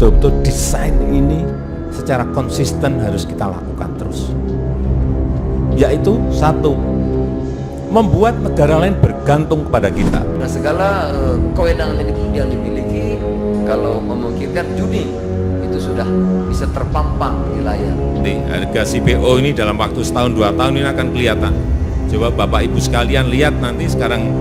betul-betul desain ini secara konsisten harus kita lakukan terus. Yaitu satu, membuat negara lain bergantung kepada kita. Nah, segala kewenangan yang dimiliki kalau memungkinkan judi itu sudah bisa terpampang di layar. Harga CPO ini dalam waktu setahun 2 tahun ini akan kelihatan. Coba Bapak Ibu sekalian lihat nanti sekarang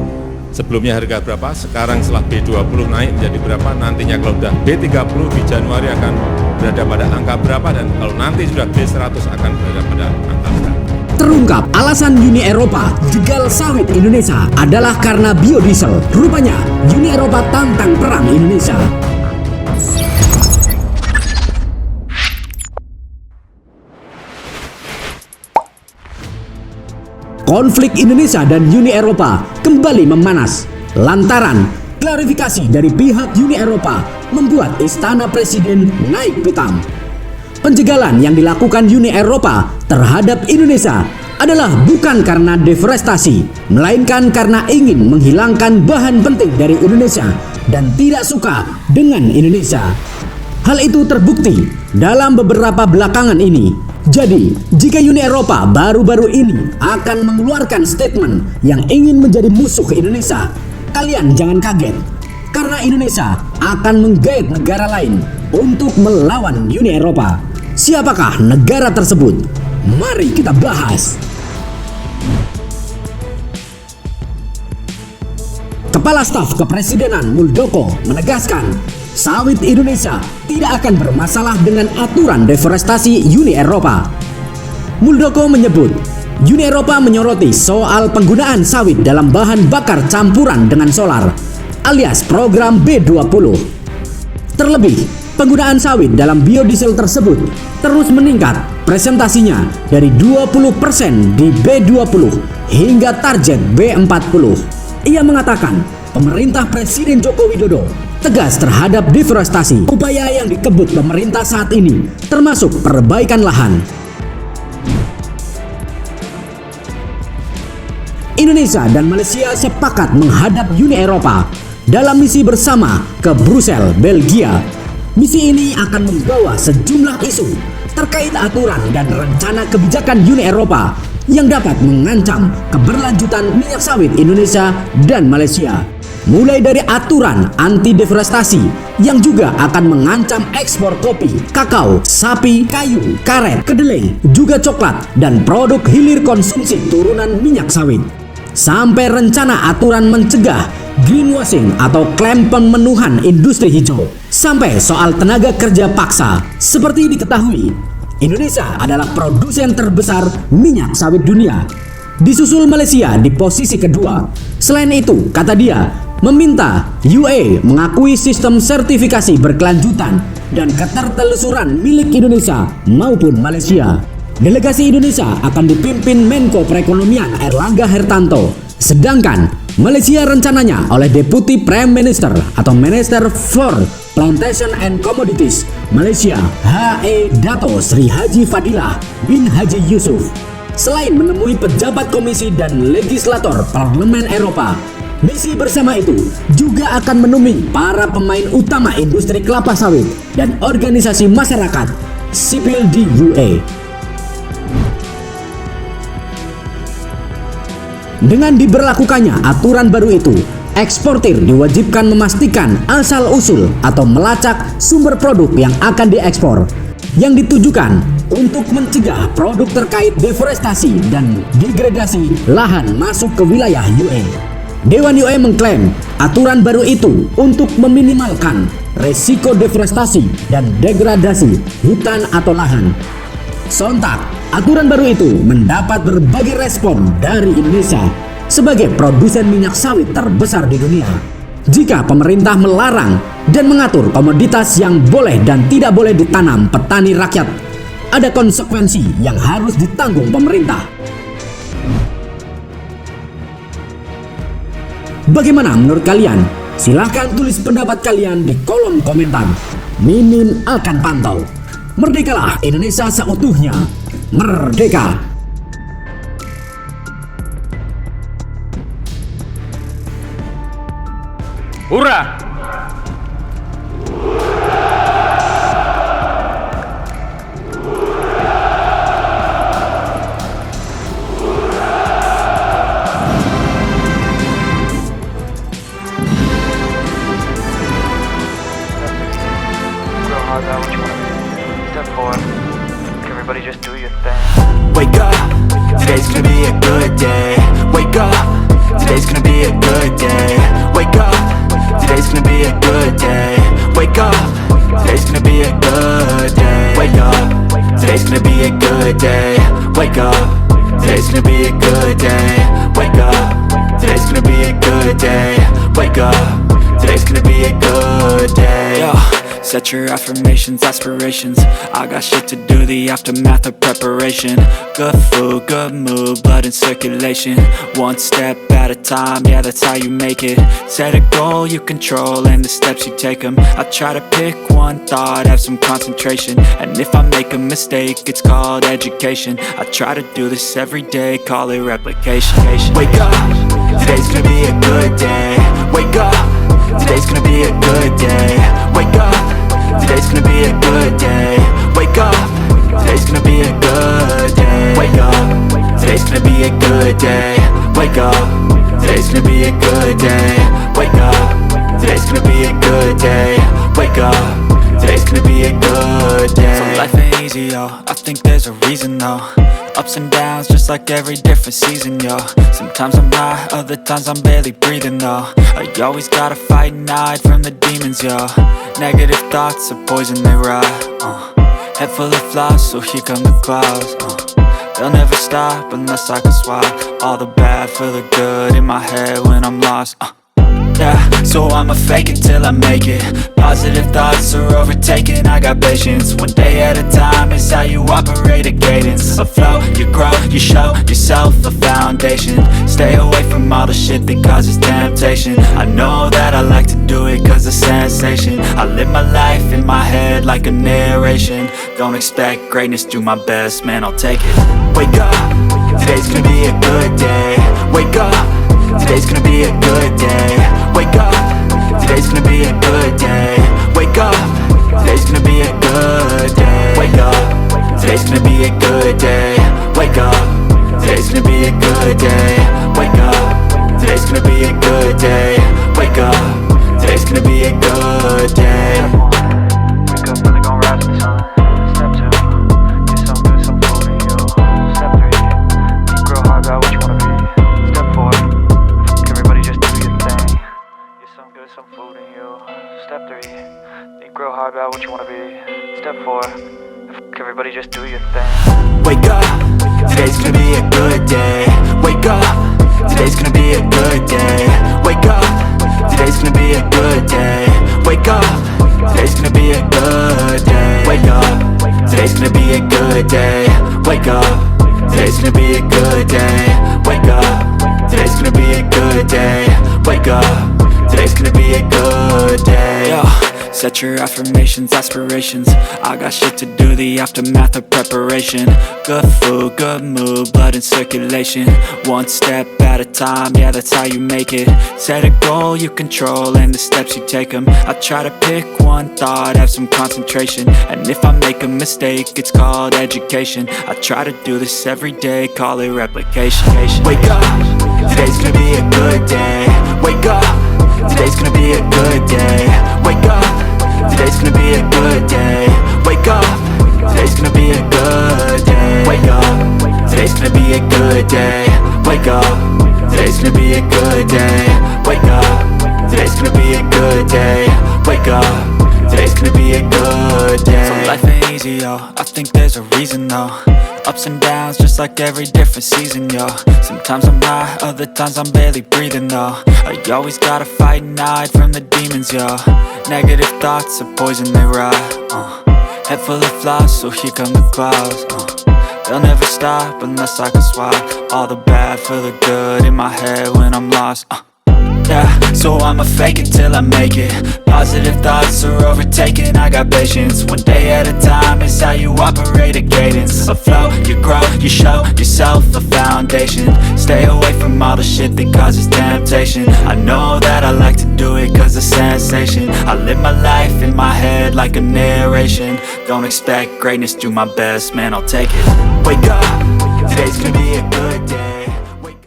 sebelumnya harga berapa, sekarang setelah B20 naik menjadi berapa, nantinya kalau sudah B30 di Januari akan berada pada angka berapa, dan kalau nanti sudah B100 akan berada pada angka berapa. Terungkap alasan Uni Eropa jegal sawit Indonesia adalah karena biodiesel. Rupanya Uni Eropa tantang perang Indonesia. Konflik Indonesia dan Uni Eropa kembali memanas lantaran klarifikasi dari pihak Uni Eropa membuat istana presiden naik pitam. Penjegalan yang dilakukan Uni Eropa terhadap Indonesia adalah bukan karena deforestasi, melainkan karena ingin menghilangkan bahan penting dari Indonesia dan tidak suka dengan Indonesia. Hal itu terbukti dalam beberapa belakangan ini. Jadi, jika Uni Eropa baru-baru ini akan mengeluarkan statement yang ingin menjadi musuh Indonesia, kalian jangan kaget, karena Indonesia akan menggait negara lain untuk melawan Uni Eropa. Siapakah negara tersebut? Mari kita bahas. Kepala Staf Kepresidenan Muldoko menegaskan, sawit Indonesia tidak akan bermasalah dengan aturan deforestasi Uni Eropa. Muldoko menyebut, Uni Eropa menyoroti soal penggunaan sawit dalam bahan bakar campuran dengan solar, alias program B20. Terlebih, penggunaan sawit dalam biodiesel tersebut terus meningkat presentasinya dari 20% di B20 hingga target B40. Ia mengatakan, pemerintah Presiden Joko Widodo tegas terhadap deforestasi. Upaya yang dikebut pemerintah saat ini termasuk perbaikan lahan. Indonesia dan Malaysia sepakat menghadap Uni Eropa dalam misi bersama ke Brussels, Belgia. Misi ini akan membawa sejumlah isu terkait aturan dan rencana kebijakan Uni Eropa yang dapat mengancam keberlanjutan minyak sawit Indonesia dan Malaysia. Mulai dari aturan anti deforestasi yang juga akan mengancam ekspor kopi, kakao, sapi, kayu, karet, kedelai, juga coklat dan produk hilir konsumsi turunan minyak sawit. Sampai rencana aturan mencegah greenwashing atau klaim pemenuhan industri hijau. Sampai soal tenaga kerja paksa. Seperti diketahui, Indonesia adalah produsen terbesar minyak sawit dunia. Disusul Malaysia di posisi kedua. Selain itu, kata dia, meminta UAE mengakui sistem sertifikasi berkelanjutan dan ketertelusuran milik Indonesia maupun Malaysia. Delegasi Indonesia akan dipimpin Menko Perekonomian Erlangga Hartarto, sedangkan Malaysia rencananya oleh Deputy Prime Minister atau Minister for Plantation and Commodities Malaysia HE Dato Sri Haji Fadilah bin Haji Yusuf. Selain menemui pejabat komisi dan legislator Parlemen Eropa, misi bersama itu juga akan menemui para pemain utama industri kelapa sawit dan organisasi masyarakat sipil di UAE. Dengan diberlakukannya aturan baru itu, eksportir diwajibkan memastikan asal-usul atau melacak sumber produk yang akan diekspor, yang ditujukan untuk mencegah produk terkait deforestasi dan degradasi lahan masuk ke wilayah UAE. Dewan UAE mengklaim aturan baru itu untuk meminimalkan resiko deforestasi dan degradasi hutan atau lahan. Sontak, aturan baru itu mendapat berbagai respon dari Indonesia sebagai produsen minyak sawit terbesar di dunia. Jika pemerintah melarang dan mengatur komoditas yang boleh dan tidak boleh ditanam petani rakyat, ada konsekuensi yang harus ditanggung pemerintah. Bagaimana menurut kalian? Silahkan tulis pendapat kalian di kolom komentar. Mimin akan pantau. Merdekalah Indonesia seutuhnya. Merdeka! Hurrah! hard about what you wanna be. Step forward. Everybody just do your thing. Wake up, today's gonna be a good day. Wake up, today's gonna be a good day. Wake up, today's gonna be a good day. Wake up, today's gonna be a good day. Wake up, today's gonna be a good day. Wake up, today's gonna be a good day. Wake up, today's gonna be a good day. Wake up, today's gonna be a good day. Yo. Set your affirmations, aspirations. I got shit to do, the aftermath of preparation. Good food, good mood, blood in circulation. One step at a time, yeah, that's how you make it. Set a goal you control and the steps you take them. I try to pick one thought, have some concentration. And if I make a mistake, it's called education. I try to do this every day, call it replication. Wake up, today's gonna be a good day. Wake up, today's gonna be a good day. Wake up, today's gonna be a good day. Wake up, today's gonna be a good day. Wake up, today's gonna be a good day. Wake up, today's gonna be a good day. Wake up, today's gonna be a good day. Wake up, today's gonna be a good day. So life ain't easy, yo, I think there's a reason though. Ups and downs, just like every different season, yo. Sometimes I'm high, other times I'm barely breathing, though. I always gotta fight and hide from the demons, yo. Negative thoughts are poison, they rot. Head full of flies, so here come the clouds. They'll never stop unless I can swap all the bad for the good in my head when I'm lost. Yeah, so I'ma fake it till I make it. Positive thoughts are overtaken, I got patience. One day at a time is how you operate a cadence. A flow, you grow, you show yourself a foundation. Stay away from all the shit that causes temptation. I know that I like to do it cause it's sensation. I live my life in my head like a narration. Don't expect greatness, do my best, man, I'll take it. Wake up, today's gonna be a good day. Wake up, today's gonna be a good day. Wake up, today's gonna be a good day. Wake up, today's gonna be a good day. Wake up, today's gonna be a good day. Wake up, today's gonna be a good day. Wake up, today's gonna be a good day. Wake up, today's gonna be a good day. Wake up, really gon' rise with the sun. Step 2, get some good, some food in you. Step 3, think real hard about what you wanna be. Step 4, everybody just do your thing. Get some good, some food in you. Step 3, think real hard about what you wanna be. Step 4, everybody just do your thing. Wake up, today's gonna be a good day. Wake up, today's gonna be a good day. Wake up, today's gonna be a good day. Wake up, today's gonna be a good day. Wake up, today's gonna be a good day. Wake up, today's gonna be a good day. Wake up, today's gonna be a good day. Wake up, today's gonna be a good day. Yo. Set your affirmations, aspirations. I got shit to do, the aftermath of preparation. Good food, good mood, blood in circulation. One step at a time, yeah, that's how you make it. Set a goal you control and the steps you take them. I try to pick one thought, have some concentration. And if I make a mistake, it's called education. I try to do this every day, call it replication. Wake up, today's gonna be a good day. Wake up, today's gonna be a good day. Wake up, today's gonna be a good day. Wake up, today's gonna be a good day. Wake up, today's gonna be a good day. Wake up, today's gonna be a good day. Wake up, today's gonna be a good day. Wake up, today's gonna be a good day. So life ain't easy, yo, I think there's a reason though. Ups and downs, just like every different season, yo. Sometimes I'm high, other times I'm barely breathing, though. I always gotta fight and hide from the demons, yo. Negative thoughts are poison, they rot. Head full of flies, so here come the clouds. They'll never stop unless I can swap all the bad for the good in my head when I'm lost. Yeah, so I'ma fake it till I make it. Positive thoughts are overtaken, I got patience. One day at a time is how you operate a cadence. A flow, you grow, you show yourself a foundation. Stay away from all the shit that causes temptation. I know that I like to do it cause it's sensation. I live my life in my head like a narration. Don't expect greatness, do my best, man, I'll take it. Wake up,